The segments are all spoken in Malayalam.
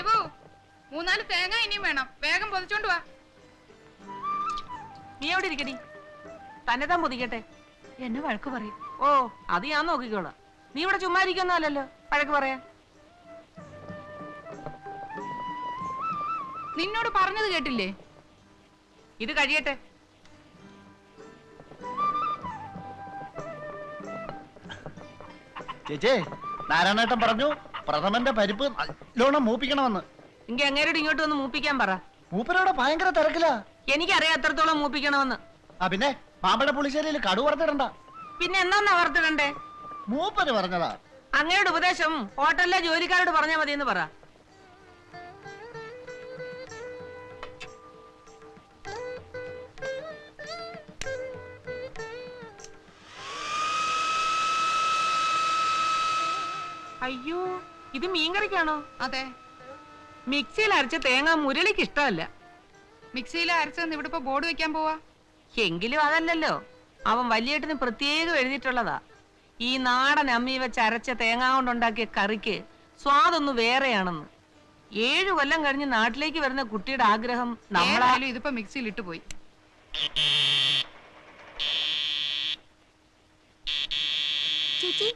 ദീപു, 3-4 തേങ്ങ ഇനിയും വേണം. വേഗം പൊതിച്ചോണ്ട് വാ. നീ എവിടെ ഇരിക്കടി? തന്നെ താൻ പൊതിക്കട്ടെ. എന്നെ വഴക്ക് പറയും. ഓ, അത് ഞാൻ നോക്കിക്കോളാം. നീ ഇവിടെ ചുമ്മാ ഇരിക്കുന്നല്ലോ വഴക്ക് പറയാ. നിന്നോട് പറഞ്ഞത് കേട്ടില്ലേ? ഇത് കഴിയട്ടെ. ചേച്ചേ, നാരായണേട്ടൻ പറഞ്ഞു പ്രഥമന്റെ പരിപ്പ് നല്ലോണം മൂപ്പിക്കണമെന്ന്. എങ്കി അങ്ങേരോട് ഇങ്ങോട്ട് വന്ന് മൂപ്പിക്കാൻ പറ. മൂപ്പരോടെ ഭയങ്കര തിരക്കില്ല. എനിക്കറിയാം എത്രത്തോളം മൂപ്പിക്കണമെന്ന്. ആ പിന്നെ പാമ്പട പുളിശ്ശേരിയിൽ കടു വറുത്തിടണ്ട. പിന്നെ എന്നാ വറുത്തിടണ്ടേ? മൂപ്പര് പറഞ്ഞതാ. അങ്ങയുടെ ഉപദേശം ഹോട്ടലിലെ ജോലിക്കാരോട് പറഞ്ഞാൽ മതി എന്ന് പറ. അയ്യോ, ഇത് മീൻകറിക്കാണോ? അതെ. മിക്സിയിൽ അരച്ച തേങ്ങ മുരളിക്ക് ഇഷ്ടമല്ല. മിക്സിയിൽ അരച്ചെന്ന് ഇവിടെ ഇപ്പൊ ബോർഡ് വെക്കാൻ പോവാ. എങ്കിലും അതല്ലല്ലോ, അവൻ വലിയേട്ടന് പ്രത്യേകം എഴുതിയിട്ടുള്ളതാ. ഈ നാടൻ അമ്മി വെച്ച് അരച്ച തേങ്ങ കൊണ്ടുണ്ടാക്കിയ കറിക്ക് സ്വാദൊന്നു വേറെയാണെന്ന്. 7 കൊല്ലം കഴിഞ്ഞ് നാട്ടിലേക്ക് വരുന്ന കുട്ടിയുടെ ആഗ്രഹം നമ്മളായാലും ഇതിപ്പോ മിക്സിയിൽ ഇട്ടു പോയി. Chichi,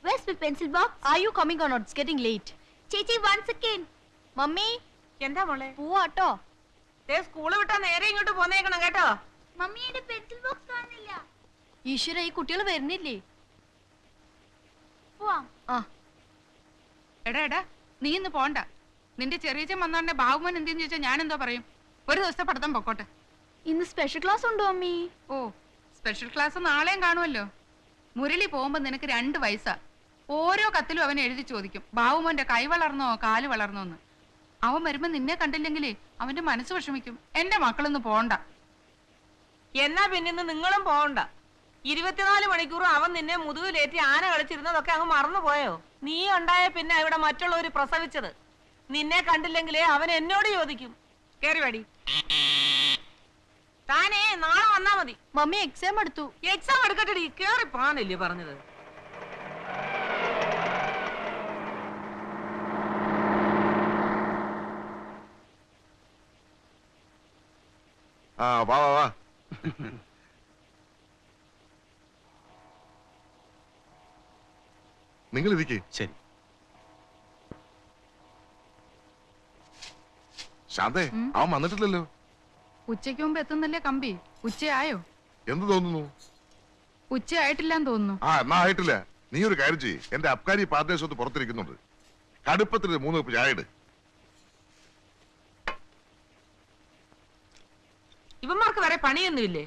where's my pencil box? Are you coming or not? It's getting late. Chichi, one second. Mummy, എന്താ മോളെ? പോവാട്ടോ. സ്കൂള് വിട്ടാ നേരെ ഇങ്ങോട്ട് പോന്നേക്കണം കേട്ടോ. മമ്മിയുടെ പെൻസിൽ ബോക്സ് കാണുന്നില്ല. ഈശ്വര, ഈ കുട്ടികൾ വരുന്നില്ലേ? പോവാം. എടാ നീ ഇന്ന് പോണ്ട. നിന്റെ ചെറിയച്ചൻ വന്നോണ്ടെ ബാബുമോൻ എന്തെന്ന് ചോദിച്ചാൽ ഞാൻ എന്തോ പറയും? ഒരു ദിവസത്തെ പഠിത്തം പൊക്കോട്ടെ. ഇന്ന് സ്പെഷ്യൽ ക്ലാസ് ഉണ്ടോ അമ്മി? ഓ, സ്പെഷ്യൽ ക്ലാസ് നാളെയും കാണുമല്ലോ. മുരളി പോകുമ്പോ നിനക്ക് 2 വയസ്സാ. ഓരോ കത്തിലും അവൻ എഴുതി ചോദിക്കും, ബാബുമോന്റെ കൈ വളർന്നോ കാല് വളർന്നോന്ന്. അവൻ വരുമ്പോ നിന്നെ കണ്ടില്ലെങ്കിലേ അവന്റെ മനസ്സ് വിഷമിക്കും. എന്റെ മക്കളൊന്ന് പോണ്ട. എന്നാ പിന്നെ നിങ്ങളും പോകണ്ട. 24 മണിക്കൂറും അവൻ നിന്നെ മുതുകിലേറ്റി ആന കളിച്ചിരുന്നതൊക്കെ അങ്ങ് മറന്നുപോയോ? നീ ഉണ്ടായ പിന്നെ ഇവിടെ മറ്റുള്ളവര് പ്രസവിച്ചത്. നിന്നെ കണ്ടില്ലെങ്കിലേ അവൻ എന്നോട് ചോദിക്കും. കേറി വടി. താനേ നാളെ വന്നാ മതി. മമ്മി എക്സാം എടുത്തു. എക്സാം എടുക്കട്ടെടി, കേറി പോകാനല്ലേ പറഞ്ഞത്. വാ വാ വാ. നിങ്ങൾ ഇരിക്കേ. ശരി. ശാന്തേ, അവൻ വന്നിട്ടില്ലല്ലോ. ഉച്ചയ്ക്ക് മുമ്പ് എത്തുന്നല്ലേ കമ്പി? ഉച്ചയായോ? എന്ത് തോന്നുന്നു? ഉച്ചയായിട്ടില്ലാന്ന് തോന്നുന്നു. എന്നാ ആയിട്ടില്ല. നീ ഒരു കാര്യം ചെയ്യ്, എന്റെ അബ്കാരി പാർട്ട്നേഴ്സ് പുറത്തിരിക്കുന്നുണ്ട്. കടുപ്പത്തിന് 3 കപ്പ് ചായ ഇട്. ഇവന്മാർക്ക് വരെ പണിയൊന്നുമില്ലേ?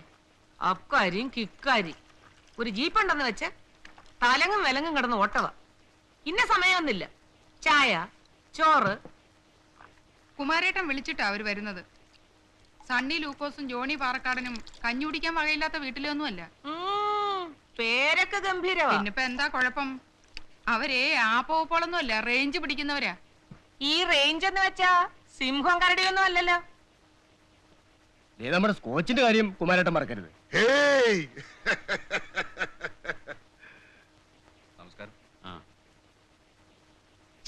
അബ്കാരിയും കിക്കാരി. ഒരു ജീപ്പുണ്ടെന്ന് വെച്ച് തലങ്ങും വിലങ്ങും കിടന്ന് ഓട്ടവാ. ഇന്ന സമയമൊന്നുമില്ല. ചായ, ചോറ്. കുമാരേട്ടൻ വിളിച്ചിട്ടാ അവര് വരുന്നത്. സണ്ണി ലൂക്കോസും ജോണി പാറക്കാടനും കഞ്ഞി കുടിക്കാൻ വകയില്ലാത്ത വീട്ടിലൊന്നുമല്ല. പേരൊക്കെ ഗംഭീരവാ. പിന്നിപ്പോ എന്താ കുഴപ്പം? അവരെ ആപ്പോളൊന്നും അല്ല, റേഞ്ച് പിടിക്കുന്നവരാ. ഈ റേഞ്ച് എന്ന് വെച്ചാ സിംഹം കരടിയൊന്നും അല്ലല്ലോ. നമ്മുടെ സ്കോച്ചിന്റെ കാര്യം കുമാരേട്ടൻ മറക്കരുത്. നമസ്കാരം.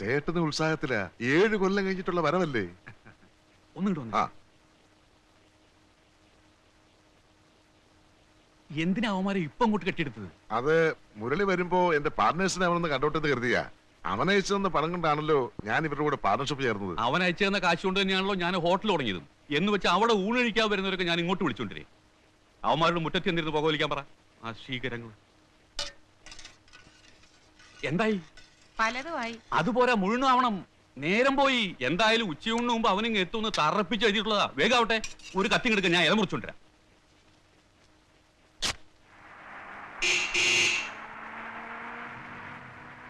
ചേട്ടന് ഉത്സാഹത്തിലാ. 7 കൊല്ലം കഴിഞ്ഞിട്ടുള്ള വരവല്ലേ. എന്തിനാ അവന്മാരെ ഇപ്പൊ അങ്ങോട്ട് കെട്ടിയെടുത്തത്? അത് മുരളി വരുമ്പോ എന്റെ പാർട്ട്നേഴ്സിനെ അവനൊന്ന് കണ്ടോട്ടെന്ന് കരുതിയാ. അവൻ അയച്ചതെന്ന പണം കൊണ്ടാണല്ലോ ഞാൻ ഇവരുടെ കൂടെ പാർട്ണർഷിപ്പ് ചേർന്നത്. അവൻ അയച്ചു തന്ന കാശ് കൊണ്ട് തന്നെയാണല്ലോ ഞാൻ ഹോട്ടൽ തുടങ്ങിയതും. എന്ന് വെച്ച് അവിടെ ഊണഴിക്കാൻ വരുന്നവരൊക്കെ ഞാൻ ഇങ്ങോട്ട് വിളിച്ചോണ്ടിരേ. അവന്മാരുടെ മുറ്റത്ത് എന്നിരുന്ന് പുകവലിക്കാൻ പറ. ആ ശീകരങ്ങൾ എന്തായി? പലതുമായി. അതുപോലെ മുഴുവനാവണം. നേരം പോയി. എന്തായാലും ഉച്ചയൂണിന് മുമ്പ് അവനിങ്ങ് എത്തുമെന്ന് തറപ്പിച്ച് എഴുതിയിട്ടുള്ളതാ. വേഗാവട്ടെ. ഒരു കത്തി എടുക്കാൻ ഞാൻ ഇല മുറിച്ചോണ്ടിരാം.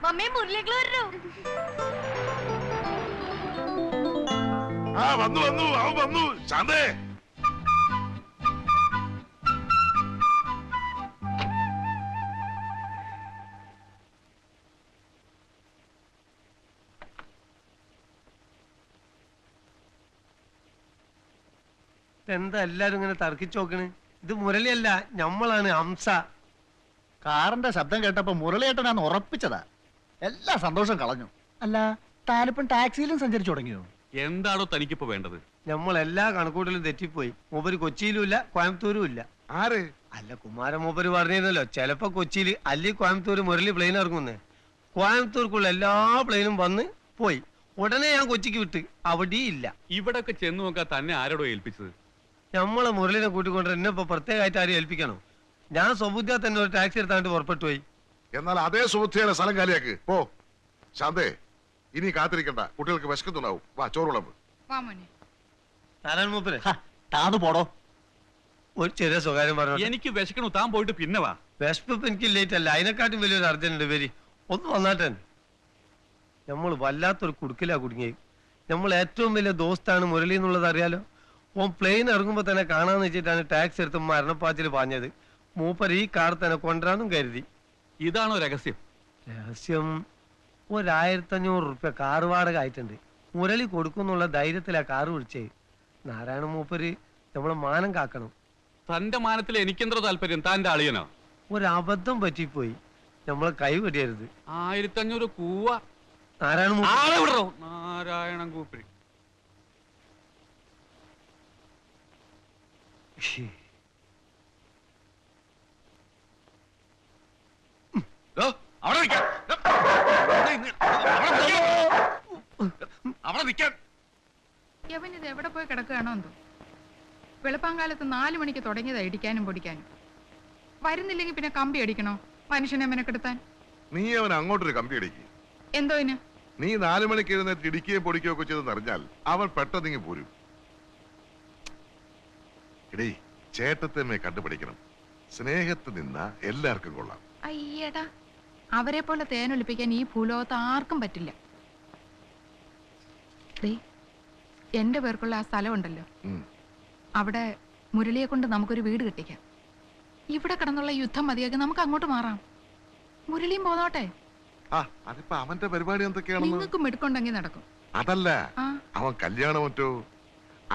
മമ്മി മുരളികൾ വരൂ. വന്നു വന്നു അവൻ വന്നു. ശാന്തേ, എന്താ എല്ലാരും ഇങ്ങനെ തർക്കിച്ചു നോക്കണ്? ഇത് മുരളിയല്ല, ഞമ്മളാണ് ഹംസ. കാറിന്റെ ശബ്ദം കേട്ടപ്പോ മുരളിയേട്ടനാന്ന് ഉറപ്പിച്ചതാ. എല്ലാ സന്തോഷം കളഞ്ഞു. അല്ല, താനിപ്പം ടാക്സിയിലും സഞ്ചരിച്ചു തുടങ്ങിയോ? എന്താണോ തനിക്കിപ്പോ വേണ്ടത്? നമ്മളെല്ലാ കണക്കൂട്ടലും തെറ്റിപ്പോയി. മൂപ്പര് കൊച്ചിയിലും ഇല്ല, കോയമ്പത്തൂരും ഇല്ല. ആര്? അല്ല, കുമാരൻ മൂപ്പര് പറഞ്ഞിരുന്നല്ലോ, ചിലപ്പോ കൊച്ചിയിൽ അല്ലെങ്കിൽ കോയമ്പത്തൂർ മുരളി പ്ലെയിൻ ഇറങ്ങുന്നേ. കോയമ്പത്തൂർക്കുള്ള എല്ലാ പ്ലെയിനും വന്ന് പോയി. ഉടനെ ഞാൻ കൊച്ചിക്ക് വിട്ട്, അവിടെ ഇല്ല. ഇവിടൊക്കെ ചെന്ന് നോക്കാൻ തന്നെ ആരോടോ ഏൽപ്പിച്ചത്? നമ്മളെ മുരളിനെ കൂട്ടിക്കൊണ്ട് എന്നെ ഇപ്പൊ പ്രത്യേകമായിട്ട് ആരും ഏൽപ്പിക്കണോ? ഞാൻ സ്വബുദ്ധിയാ തന്നെ ഒരു ടാക്സി എടുത്താണ്ട് പുറപ്പെട്ടു പോയി. എന്നാൽ അതേ സുഹൃത്തിയുടെ സ്ഥലം കാലിയാക്ക് പോ. ശാന്തേ, ഇനി കാത്തിരിക്കണ്ട, കുട്ടികൾക്ക് വിശക്കുന്നുണ്ടാവും. വാ, ചോറ് വിളമ്പ്. വാ മോനെ. നാരായണ മൂപ്പര് താന്ന് പോടോ. ഒരു ചെറിയ സ്വകാര്യം പറഞ്ഞു. എനിക്ക് വിശക്കണു, താൻ പോയിട്ട് പിന്നെ വാ. വിശപ്പ് എനിക്ക് ലേറ്റ് അല്ല, അതിനെക്കാട്ടും വലിയൊരു അർജന്റ് ഉണ്ട്. വരി, ഒന്ന് വന്നാട്ടെ. നമ്മൾ വല്ലാത്തൊരു കുടുക്കിലാ കുടുങ്ങി. നമ്മൾ ഏറ്റവും വലിയ ദോസ്താണ് മുരളി എന്നുള്ളത് അറിയാലോ. ഓൻ പ്ലെയിൻ ഇറങ്ങുമ്പോ തന്നെ കാണാന്ന് വെച്ചിട്ടാണ് ടാക്സി എടുത്ത് മരണപ്പാച്ചിൽ പാഞ്ഞത്. മൂപ്പർ ഈ കാർ തന്നെ കൊണ്ടുവരാന്നും കരുതി. ഇതാണോ രഹസ്യം? രഹസ്യം, 1500 റുപ്യ കാർ വാടക ആയിട്ടുണ്ട്. മുരളി കൊടുക്കുന്നുള്ള ധൈര്യത്തിലാ കാറ് വിളിച്ചേ. നാരായണ മൂപ്പര് നമ്മളെ മാനം കാക്കണം. തന്റെ മാനത്തിൽ എനിക്കെന്തോ താല്പര്യം? താന്റെ അളിയനോ? ഒരബദ്ധം പറ്റിപ്പോയി, നമ്മളെ കൈ വെടിയരുത്. 1500 കൂവ. നാരായണ മൂപ്പര് ആളെ വിടറോ. നാരായണൻ കൂപ്പി. അവിടെ നിൽക്കാൻ. അവിടെ നിൽക്കാൻ. യവനിത് എവിടെ പോയി കിടക്കുകയാണോ എന്തോ. വെളുപ്പാങ്കാലത്ത് 4 മണിക്ക് തുടങ്ങിയതാ ഇടിക്കാനും പൊടിക്കാനും. വരുന്നില്ലെങ്കിൽ പിന്നെ കമ്പി അടിക്കണോ മനുഷ്യനെ മെനക്കെടുത്താൻ? നീ അവൻ അങ്ങോട്ടൊരു കമ്പി അടിക്ക്. എന്തോ ഇന്? നീ 4 മണിക്ക് എഴുന്നേറ്റ് ഇടിക്കുകയും പൊടിക്കുകയോ ഒക്കെ ചെയ്തെന്ന് അറിഞ്ഞാൽ അവൻ പെട്ടെന്നിങ്ങി പോരും. ഇടേ, ചേട്ടത്തമ്മയെ കണ്ടുപിടിക്കണം. സ്നേഹത്ത് നിന്ന എല്ലാവർക്കും കൊള്ളാം. അയ്യടാ, അവരെ പോലെ തേനൊലിപ്പിക്കാൻ ഈ ഭൂലോകത്ത് ആർക്കും പറ്റില്ല. ദേ, എന്റെ പേർക്കുള്ള ആ സ്ഥലം ഉണ്ടല്ലോ, ഉം. അവിടെ മുരളിയെ കൊണ്ട് നമുക്കൊരു വീട് കെട്ടിക്കാം. ഇവിടെ കിടന്നുള്ള യുദ്ധം മതിയാക്കി നമുക്ക് അങ്ങോട്ട് മാറാം. മുരളിയും പോന്നോട്ടെ. ആ, അതിപ്പോ അവന്റെ പരിപാടി എന്തൊക്കെയാണെന്ന്. നിങ്ങൾക്കും എടുക്കുണ്ടെങ്കിൽ നടക്കും. അതല്ല, ആ, അവൻ കല്യാണം മറ്റോ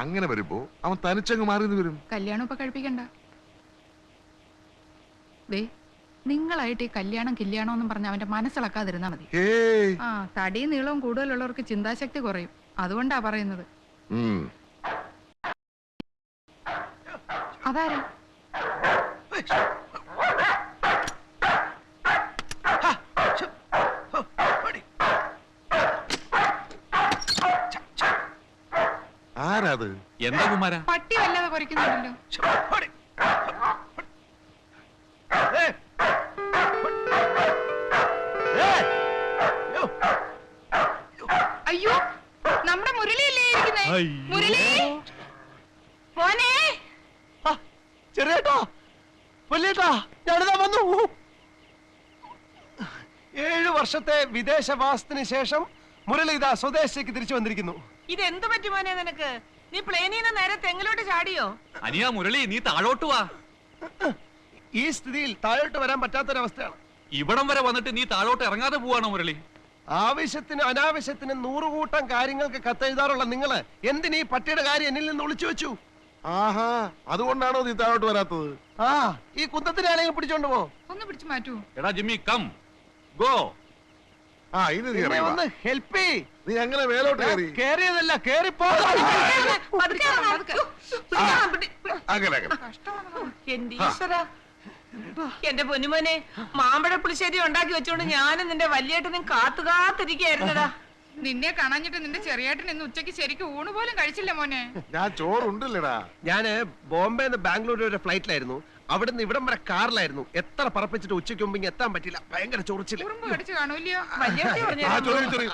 അങ്ങനെ വരുമ്പോ അവൻ തനിച്ചങ്ങ് മാറിന്ന് വരും. കല്യാണം ഇപ്പൊ കഴിപ്പിക്കണ്ട. ദേ, നിങ്ങളായിട്ട് ഈ കല്യാണം കില്യാണോന്നും പറഞ്ഞ അവന്റെ മനസ്സിളക്കാതിരുന്നാ മതി. ഏയ്. ആ, തടിയും നീളവും കൂടുതലുള്ളവർക്ക് ചിന്താശക്തി കുറയും. അതുകൊണ്ടാ പറയുന്നത്. ഉം. അതാരാ? ആരാത്? എന്താ കുമാര? പട്ടി വല്ലാതെ കുറയ്ക്കുന്നുണ്ടല്ലോ. അയ്യോ, നമ്മുടെ മുരളിയല്ലേ ഇരിക്കുന്നേ? മുരളി മോനെ. ചെറിയേട്ടാ, വലിയേട്ടാ, ഞാനിതാ വന്നു. 7 വർഷത്തെ വിദേശവാസത്തിന് ശേഷം മുരളി ഇതാ സ്വദേശത്തേക്ക് തിരിച്ചു വന്നിരിക്കുന്നു. ഇതെന്ത് പറ്റി മോനെ നിനക്ക്? നീ പ്ലെയിനിൽ നിന്ന് നേരെ തെങ്ങിലോട്ട് ചാടിയോ? അനിയാ മുരളി, നീ താഴോട്ട് വാ. ഈ സ്ഥിതിയിൽ താഴോട്ട് വരാൻ പറ്റാത്തൊരവസ്ഥയാണ്. ഇവിടം വരെ വന്നിട്ട് നീ താഴോട്ട് ഇറങ്ങാതെ പോവാണോ മുരളി? ആവശ്യത്തിന് അനാവശ്യത്തിന് 100 കൂട്ടം കാര്യങ്ങൾക്ക് കത്തെഴുതാറുള്ള നിങ്ങള് എന്തിനീ പട്ടിയുടെ കാര്യം എന്നിൽ നിന്ന് ഒളിച്ചു വെച്ചു? ആഹാ, അതുകൊണ്ടാണോ നീ താഴോട്ട് വരാത്തത്? ആ, ഈ കുന്തത്തിനെ ആരെങ്കിലും പിടിച്ചോണ്ട് പോ. ഒന്ന് പിടിച്ചു മാറ്റൂ. എടാ ജിമ്മി, കം ഗോ. ആ, ഇനി നീ എന്നെ ഇറങ്ങി വാ. ഒന്ന് ഹെൽപ്പ് ചെയ്. നീ അങ്ങനെ മേലോട്ട് കയറി. കേറിയതല്ല, കേറിപ്പോ. പതുക്കെ ഇറങ്ങ്. പിടിക്കണം, അങ്ങനെ അങ്ങനെ. കഷ്ടമാണ്. എന്റെ ഈശ്വരാ. എന്റെ പൊന്നുമോനെ, മാമ്പഴ പുളിശ്ശേരി ഉണ്ടാക്കി വെച്ചോണ്ട് ഞാനും നിന്റെ വല്യേട്ടനും കാത്തിരിക്കായിരുന്നടാ. നിന്നെ കാണാഞ്ഞിട്ട് നിന്റെ ചെറിയേട്ടൻ ഇന്ന് ഉച്ചയ്ക്ക് ശരിക്കും ഊണ് പോലും കഴിച്ചില്ല മോനെ. ഞാൻ ചോറുണ്ടല്ലടാ. ഞാന് ബോംബെന്ന് ബാംഗ്ലൂർ വരെ ഫ്ലൈറ്റിലായിരുന്നു. അവിടുന്ന് ഇവിടം വരെ കാറിലായിരുന്നു. എത്ര പറപ്പിച്ചിട്ട് ഉച്ചയ്ക്ക് മുമ്പ് ഇങ്ങ് എത്താൻ പറ്റില്ല. ഭയങ്കര ചൊറിച്ചില്. ഉറുമ്പ് കടിച്ചു കാണൂല്ലയോ? വല്യേട്ടി ആ, പറഞ്ഞു ചൊറി, ചൊറി.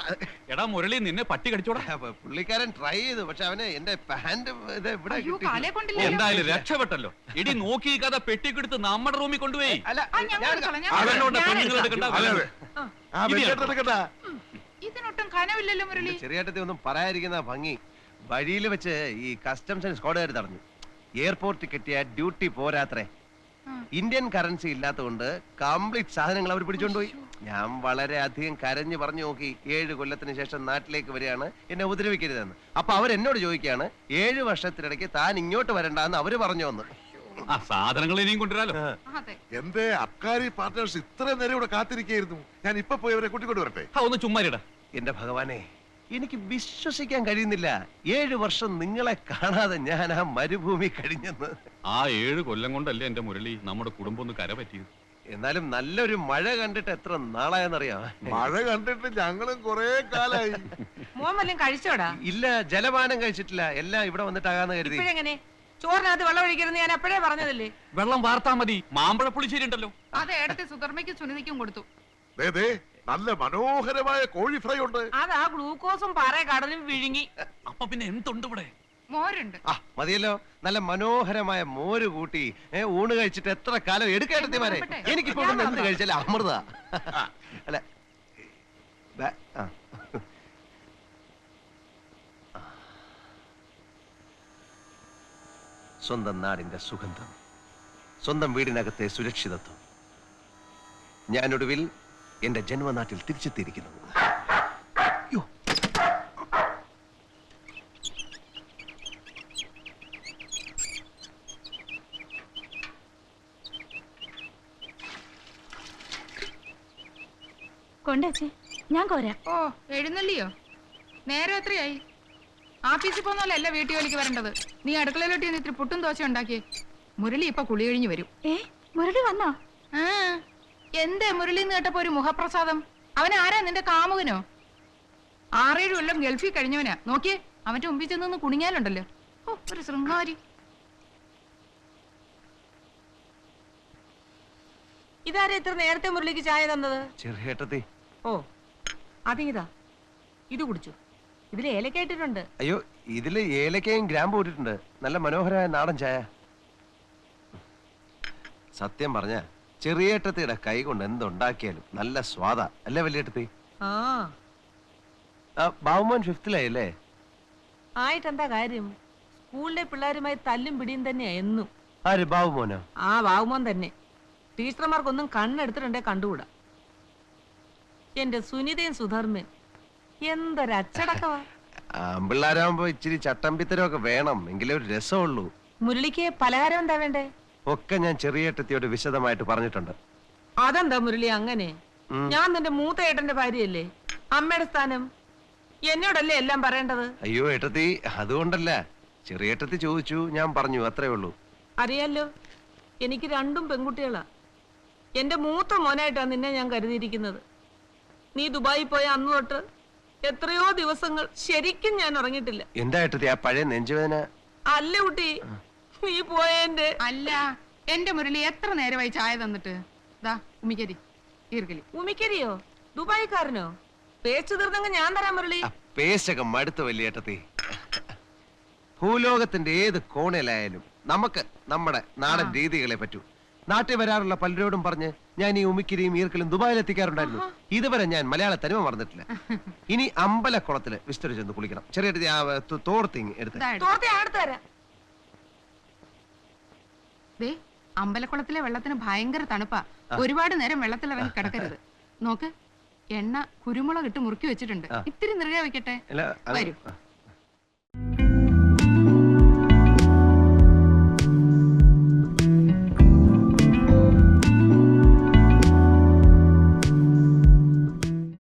എടാ മുരളി, നിന്നെ പട്ടി കടിച്ചോടാ. പുള്ളിക്കാരൻ ട്രൈ ചെയ്തു, പക്ഷെ അവന് എന്റെ പാന്റ് ഇത് ഇവിടെ അയ്യോ, കിട്ടി. കാലേ കൊണ്ടില്ല. എന്തായാലും രക്ഷപ്പെട്ടല്ലോ. ഇടി നോക്കി കഥ പെട്ടിക്കെടുത്ത് നമ്മുടെ റൂമിൽ കൊണ്ടുപോയി. അല്ല, ഞാൻ കൊടുത്തോളാം, ഞാൻ അവനോട് കൊടുത്തോളാം. പെണ്ണുങ്ങൾ എടുക്കണ്ട. അതെ അതെ. ആ, വെക്കേട്ടാ. ഇതിനൊട്ടും കനവില്ലല്ലോ മുരളി. ചെറിയേട്ടത്തെ ഒന്നും പറയാതിരിക്കുന്ന ഭംഗി. വഴിയിൽ വെച്ച് ഈ കസ്റ്റംസ് സ്ക്വാഡുകാർ തടഞ്ഞു. എയർപോർട്ടിൽ കിട്ടിയ ഡ്യൂട്ടി പോരാത്രേ. ഇന്ത്യൻ കറൻസി ഇല്ലാത്തതുകൊണ്ട് കംപ്ലീറ്റ് സാധനങ്ങൾ അവർ പിടിച്ചോണ്ടുപോയി. ഞാൻ വളരെ അധികം കരഞ്ഞു പറഞ്ഞു നോക്കി. 7 കൊല്ലത്തിന് ശേഷം നാട്ടിലേക്ക് വരികയാണ്, എന്നെ ഉപദ്രവിക്കരുതെന്ന്. അപ്പൊ അവരെന്നോട് ചോദിക്കുകയാണ്, 7 വർഷത്തിനിടയ്ക്ക് താൻ ഇങ്ങോട്ട് വരണ്ടെന്ന് അവര് പറഞ്ഞു വന്നു. ആ സാധനങ്ങൾ ഇനിയും കൊണ്ടുവരാലോ. അതെ. എന്റെ അബ്കാരി പാർട്ട്നേഴ്സ് ഇത്രയും നേരം ഇവിടെ കാത്തിരിക്കായിരുന്നു. ഞാൻ ഇപ്പൊ പോയി അവരെ കൂട്ടിക്കൊണ്ട് വരട്ടെ. ആ, ഒന്ന് ചുമ്മാരിടാ. എന്റെ ഭഗവാനെ, എനിക്ക് വിശ്വസിക്കാൻ കഴിയുന്നില്ല 7 വർഷം നിങ്ങളെ കാണാതെ ഞാൻ ആ മരുഭൂമി കഴിഞ്ഞെന്ന്. ആ 7 കൊല്ലം കൊണ്ടല്ലേ എന്റെ മുരളി നമ്മുടെ കുടുംബം ഒന്ന് കര പറ്റിയത്. എന്നാലും നല്ലൊരു മഴ കണ്ടിട്ട് എത്ര നാളായെന്നറിയാം. മഴ കണ്ടിട്ട് ഞങ്ങളും കൊറേ കാലായി. മോൻ വല്ലതും കഴിച്ചോടാ? ഇല്ല, ജലപാനം കഴിച്ചിട്ടില്ല. എല്ലാം ഇവിടെ വന്നിട്ടാകാന്ന് കരുതി. ഇപ്പോഴെങ്ങനെ? ചോറിനകത്ത് വെള്ളം ഒഴിക്കരുന്ന് ഞാൻ അപ്പോഴേ പറഞ്ഞതല്ലേ. വെള്ളം വാർത്താ മതി. മാമ്പഴ പുളിശ്ശേരി ഉണ്ടല്ലോ. അത് ഏടത്തെ സുധർമ്മയ്ക്കും സുനിതയ്ക്കും കൊടുത്തു. ദേ, ദേ, നല്ല മനോഹരമായ കോഴി ഫ്രൈ ഉണ്ട്. അത് ആ ഗ്ലൂക്കോസും പാറ കടലും വിഴുങ്ങി. അപ്പൊ പിന്നെ എന്തുണ്ട് ഇവിടെ? മോരുണ്ട്. ആ മതിയല്ലോ, നല്ല മനോഹരമായ മോര് കൂട്ടി ഊണ് കഴിച്ചിട്ട് എത്ര കാലം എടുക്കേണ്ടതിമാരെ. എനിക്കിപ്പോ ഇവിടുന്ന് എന്ത് കഴിച്ചാലും അമൃത. അല്ല ആ. സ്വന്തം നാടിന്റെ സുഗന്ധം, സ്വന്തം വീടിനകത്തെ സുരക്ഷിതത്വം. ഞാനൊടുവിൽ എന്റെ ജന്മനാട്ടിൽ തിരിച്ചെത്തിയിരിക്കുന്നു. യ്യോ. കൊണ്ടേ ഞാൻ കോരാ. ഓ, എഴുന്നള്ളിയോ? നേരം എത്രയായി? ആഫീസിൽ പോന്നോലല്ല വീട്ടു ജോലിക്ക് വരേണ്ടത്. നീ അടുക്കളയിലോട്ട് ചെന്ന് ഇത്തിരി പുട്ടും ദോശ ഉണ്ടാക്കിയേ. മുരളി ഇപ്പൊ കുളി കഴിഞ്ഞു വരും. മുരളി വന്നോ? ആ, എന്തേ മുരളി എന്ന് കേട്ടപ്പോ ഒരു മുഖപ്രസാദം? അവൻ ആരാ, നിന്റെ കാമുകനോ? 6-7 കൊല്ലം ഗൾഫിൽ കഴിഞ്ഞവനാ. നോക്കിയേ, അവന്റെ മുമ്പിൽ ചെന്നൊന്ന് കുണിങ്ങാലുണ്ടല്ലോ. ഓ, ഒരു ശൃംഗാരി. ഇതാരെ ഇത്ര നേരത്തെ മുരളിക്ക് ചായ തന്നത്? ചെറുഹേട്ടത്തി. ഓ, അതിങ്ങിതാ, ഇത് കുടിച്ചു. ഇതിൽ ഏലക്കായിട്ടിട്ടുണ്ട്. അയ്യോ, ഇതില് ഏലക്കയും ഗ്രാമ്പും ഇട്ടിട്ടുണ്ട്. നല്ല മനോഹരമായ നാടൻ ചായ. സത്യം പറഞ്ഞ ചെറിയേട്ടത്തിയുടെ കൈ കൊണ്ട് എന്തുണ്ടാക്കിയാലും നല്ല സ്വാദാ അല്ലേ വലിയേട്ടത്തി? ആ, ബാബുമോൻ 5th-ലായല്ലേ? ആയിട്ടെന്താ കാര്യം? സ്കൂളിലെ പിള്ളേരുമായി തല്ലും പിടിയും തന്നെയാ എന്നും. ആര്, ബാബുമോനോ? ആ ബാബുമോൻ തന്നെ. ടീച്ചർമാർക്കൊന്നും കണ്ണെടുത്തിട്ടുണ്ടേ കണ്ടുകൂടാ. എന്റെ സുനിതയും സുധർമ്മൻ എന്തൊരച്ചടക്കവാ. പിള്ളേരാകുമ്പോ ഇച്ചിരി ചട്ടമ്പിത്തരമൊക്കെ വേണം, എങ്കിലേ ഒരു രസമുള്ളൂ. മുരളിക്ക് പലഹാരം എന്താ വേണ്ടേ? ഒക്കെ ഞാൻ ചെറിയേട്ടത്തിയോട് വിശദമായിട്ട് പറഞ്ഞിട്ടുണ്ട്. അതെന്താ മുരളി അങ്ങനെ? ഞാൻ നിന്റെ മൂത്ത ഏട്ടന്റെ ഭാര്യയല്ലേ? അമ്മയുടെ സ്ഥാനം എന്നോടല്ലേ എല്ലാം പറയേണ്ടത്? അയ്യോ ഏട്ടത്തി, അതുകൊണ്ടല്ല. ചെറിയേട്ടത്തി ചോദിച്ചു, ഞാൻ പറഞ്ഞു, അത്രേ ഉള്ളൂ. അറിയാലോ, എനിക്ക് 2 പെൺകുട്ടികളാ. എന്റെ മൂത്ത മോനായിട്ടാ നിന്നെ ഞാൻ കരുതിയിരിക്കുന്നത്. നീ ദുബായി പോയ അന്ന് തൊട്ട് എത്രയോ ദിവസങ്ങൾ ശരിക്കും ഞാൻ ഉറങ്ങിയിട്ടില്ല. എന്താ ഏട്ടത്തി ആ പഴയ നെഞ്ചുവേദന? അല്ല കുട്ടി, നീ പോയതിന്റെ. അല്ല, എന്റെ മുരളി എത്ര നേരമായി ചായ തന്നിട്ട്? ദാ ഉമിക്കരി, ഈർക്കലി. ഉമിക്കരിയോ? ദുബായിക്കാരനോ? പേച്ചു തീർന്നെങ്കിൽ ഞാൻ തരാം മുരളി. പേശകം മടുത്ത വലിയേട്ടത്തി. ഭൂലോകത്തിന്റെ ഏത് കോണിലായാലും നമുക്ക് നമ്മുടെ നാടൻ രീതികളെ പറ്റൂ. നാട്ടിൽ വരാറുള്ള പലരോടും പറഞ്ഞ് ഞാൻ ഈ ഉമിക്കിരിയും ഈർക്കലും ദുബായിൽ എത്തിക്കാറുണ്ടായിരുന്നു. ഇതുവരെ ഞാൻ മലയാള തനിമ മറന്നിട്ടില്ല. ഇനി അമ്പലക്കുളത്തില് വിസ്തരി ചെന്ന് കുളിക്കണം. ചെറിയ തോർത്തിങ് എടുത്ത്. ദേ, അമ്പലക്കുളത്തിലെ വെള്ളത്തിന് ഭയങ്കര തണുപ്പാ. ഒരുപാട് നേരം വെള്ളത്തിലിറങ്ങി കിടക്കരുത്. നോക്ക്, എണ്ണ കുരുമുളക് ഇട്ട് മുറുക്കി വെച്ചിട്ടുണ്ട്. ഇത്തിരി നിറയെ വെക്കട്ടെ. അല്ല, വരൂ.